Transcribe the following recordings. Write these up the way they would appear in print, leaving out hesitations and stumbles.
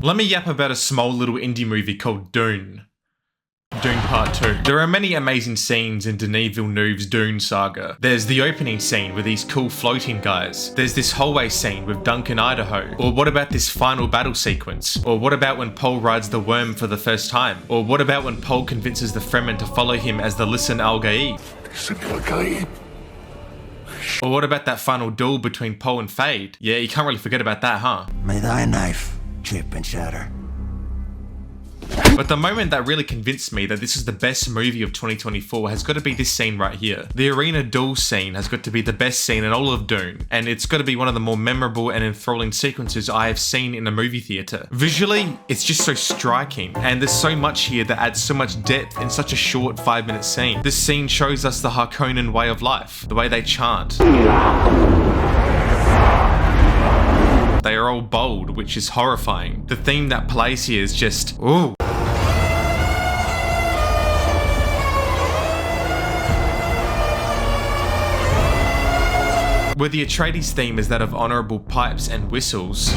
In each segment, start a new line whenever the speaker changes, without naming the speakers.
Let me yap about a small little indie movie called Dune. Dune Part 2. There are many amazing scenes in Denis Villeneuve's Dune saga. There's the opening scene with these cool floating guys. There's this hallway scene with Duncan, Idaho. Or what about this final battle sequence? Or what about when Paul rides the worm for the first time? Or what about when Paul convinces the Fremen to follow him as the Listen Al-Gaib? Or what about that final duel between Paul and Feyd? Yeah, you can't really forget about that, huh?
May thy knife chip and shatter.
But the moment that really convinced me that this is the best movie of 2024 has got to be this scene right here. The arena duel scene has got to be the best scene in all of Dune, and it's got to be one of the more memorable and enthralling sequences I have seen in a movie theatre. Visually, it's just so striking, and there's so much here that adds so much depth in such a short 5-minute scene. This scene shows us the Harkonnen way of life, the way they chant. They are all bold, which is horrifying. The theme that plays here is just, ooh. Where the Atreides theme is that of honourable pipes and whistles,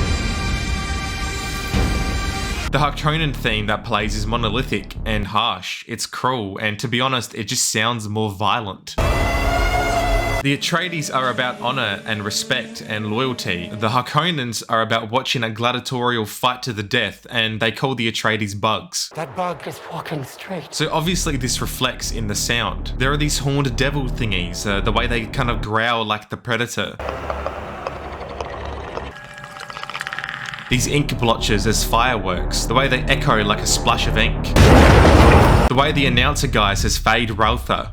the Harkonnen theme that plays is monolithic and harsh. It's cruel, and to be honest, it just sounds more violent. The Atreides are about honour and respect and loyalty. The Harkonnens are about watching a gladiatorial fight to the death, and they call the Atreides bugs.
That bug is walking straight.
So obviously this reflects in the sound. There are these horned devil thingies, the way they kind of growl like the Predator. These ink blotches as fireworks, the way they echo like a splash of ink. The way the announcer guy says Feyd-Rautha.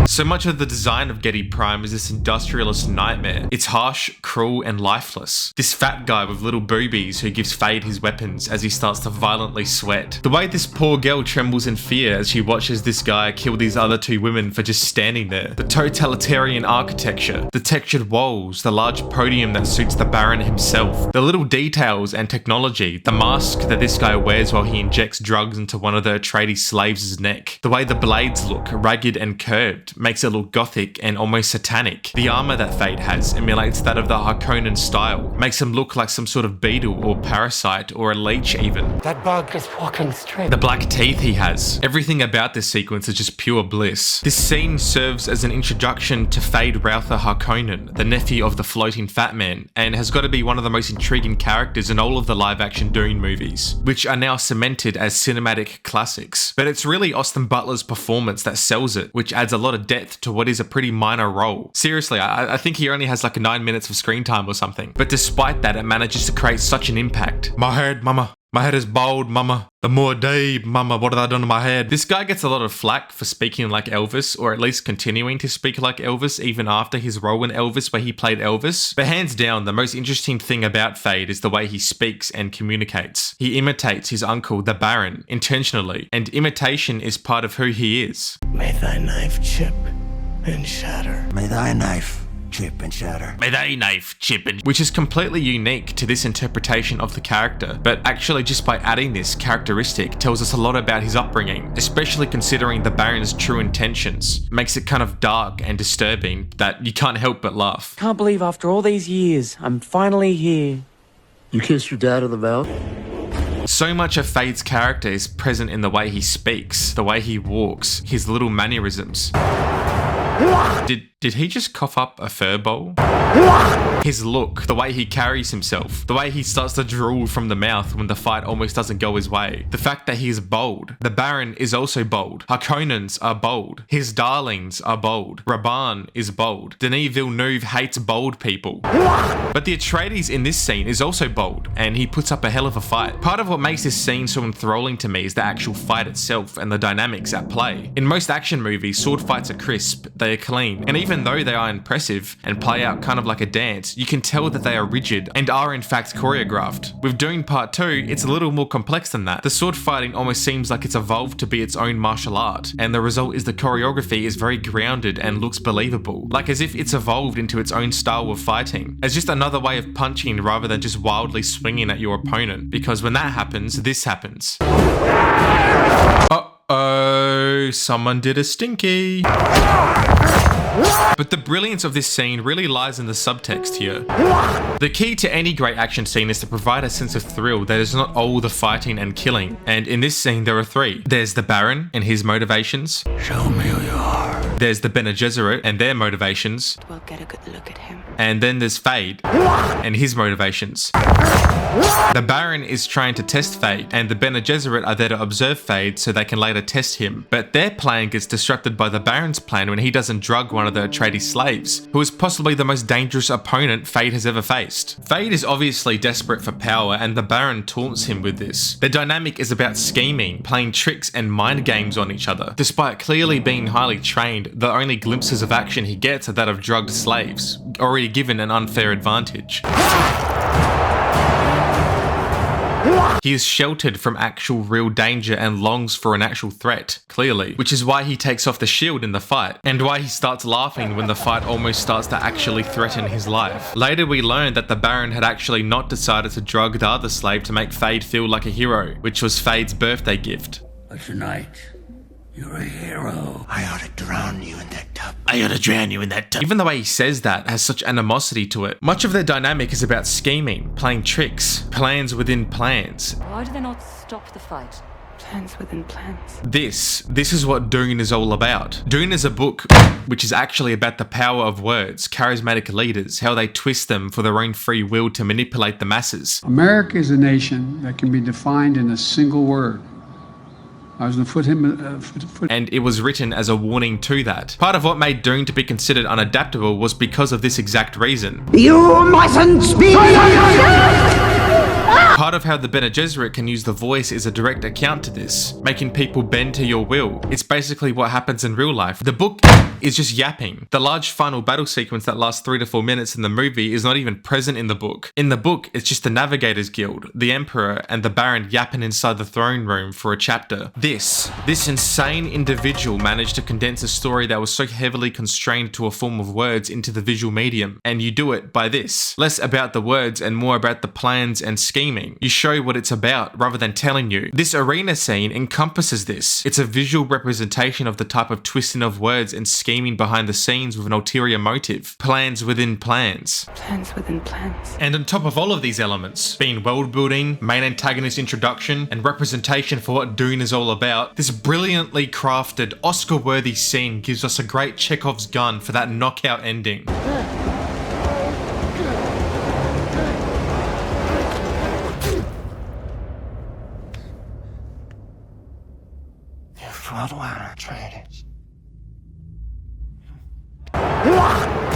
So much of the design of Getty Prime is this industrialist nightmare. It's harsh, cruel, and lifeless. This fat guy with little boobies who gives Feyd his weapons as he starts to violently sweat. The way this poor girl trembles in fear as she watches this guy kill these other two women for just standing there. The totalitarian architecture, the textured walls, the large podium that suits the Baron himself, the little details and technology, the mask that this guy wears while he injects drugs into one of the Atreides slaves' neck, the way the blades look ragged and curved, makes it look gothic and almost satanic. The armor that Feyd has emulates that of the Harkonnen style, makes him look like some sort of beetle or parasite or a leech even.
That bug is walking straight.
The black teeth he has. Everything about this sequence is just pure bliss. This scene serves as an introduction to Feyd-Rautha Harkonnen, the nephew of the floating fat man, and has got to be one of the most intriguing characters in all of the live-action Dune movies, which are now cemented as cinematic classics. But it's really Austin Butler's performance that sells it, which adds a lot of depth to what is a pretty minor role. Seriously, I think he only has like 9 minutes of screen time or something. But despite that, it manages to create such an impact. My head, mama. My head is bald, mama. The more day, mama, what have I done to my head? This guy gets a lot of flack for speaking like Elvis, or at least continuing to speak like Elvis even after his role in Elvis where he played Elvis. But hands down, the most interesting thing about Feyd is the way he speaks and communicates. He imitates his uncle, the Baron, intentionally, and imitation is part of who he is.
May thy knife chip and shatter.
May thy knife chip and shatter.
May they knife chip and... Which is completely unique to this interpretation of the character, but actually just by adding this characteristic tells us a lot about his upbringing, especially considering the Baron's true intentions. Makes it kind of dark and disturbing that you can't help but laugh.
Can't believe after all these years, I'm finally here.
You kissed your dad on the mouth?
So much of Feyd's character is present in the way he speaks, the way he walks, his little mannerisms. Did he just cough up a fur bowl? His look, the way he carries himself, the way he starts to drool from the mouth when the fight almost doesn't go his way. The fact that he is bold. The Baron is also bold. Harkonnens are bold. His darlings are bold. Raban is bold. Denis Villeneuve hates bold people. But the Atreides in this scene is also bold, and he puts up a hell of a fight. Part of what makes this scene so enthralling to me is the actual fight itself and the dynamics at play. In most action movies, sword fights are crisp, they are clean, and even though they are impressive and play out kind of like a dance, you can tell that they are rigid and are in fact choreographed. With Dune Part 2, it's a little more complex than that. The sword fighting almost seems like it's evolved to be its own martial art, and the result is the choreography is very grounded and looks believable, like as if it's evolved into its own style of fighting, as just another way of punching rather than just wildly swinging at your opponent, because when that happens, this happens. Uh-oh, someone did a stinky. But the brilliance of this scene really lies in the subtext here. The key to any great action scene is to provide a sense of thrill that is not all the fighting and killing. And in this scene, there are three. There's the Baron and his motivations.
Show me who you are.
There's the Bene Gesserit and their motivations.
We'll get a good look at him.
And then there's Feyd and his motivations. The Baron is trying to test Feyd, and the Bene Gesserit are there to observe Feyd so they can later test him. But their plan gets disrupted by the Baron's plan when he doesn't drug one of the Atreides slaves, who is possibly the most dangerous opponent Feyd has ever faced. Feyd is obviously desperate for power, and the Baron taunts him with this. Their dynamic is about scheming, playing tricks and mind games on each other. Despite clearly being highly trained, the only glimpses of action he gets are that of drugged slaves, already given an unfair advantage. He is sheltered from actual real danger and longs for an actual threat, clearly, which is why he takes off the shield in the fight, and why he starts laughing when the fight almost starts to actually threaten his life. Later we learn that the Baron had actually not decided to drug the other slave to make Feyd feel like a hero, which was Feyd's birthday gift.
But tonight, you're a hero. I ought to drown you in that tub.
Even the way he says that has such animosity to it. Much of their dynamic is about scheming, playing tricks, plans within plans.
Why do they not stop the fight?
Plans within plans.
This is what Dune is all about. Dune is a book which is actually about the power of words, charismatic leaders, how they twist them for their own free will to manipulate the masses.
America is a nation that can be defined in a single word. I was going to put him...
And it was written as a warning to that. Part of what made Dune to be considered unadaptable was because of this exact reason.
You mustn't speak!
Part of how the Bene Gesserit can use the voice is a direct account to this, making people bend to your will. It's basically what happens in real life. The book is just yapping. The large final battle sequence that lasts 3 to 4 minutes in the movie is not even present in the book. In the book, it's just the Navigators Guild, the Emperor, and the Baron yapping inside the throne room for a chapter. This insane individual managed to condense a story that was so heavily constrained to a form of words into the visual medium, and you do it by this. Less about the words and more about the plans and scheming. You show what it's about rather than telling you. This arena scene encompasses this. It's a visual representation of the type of twisting of words and scheming behind the scenes with an ulterior motive. Plans within plans.
Plans within plans.
And on top of all of these elements, being world building, main antagonist introduction, and representation for what Dune is all about, this brilliantly crafted, Oscar-worthy scene gives us a great Chekhov's gun for that knockout ending.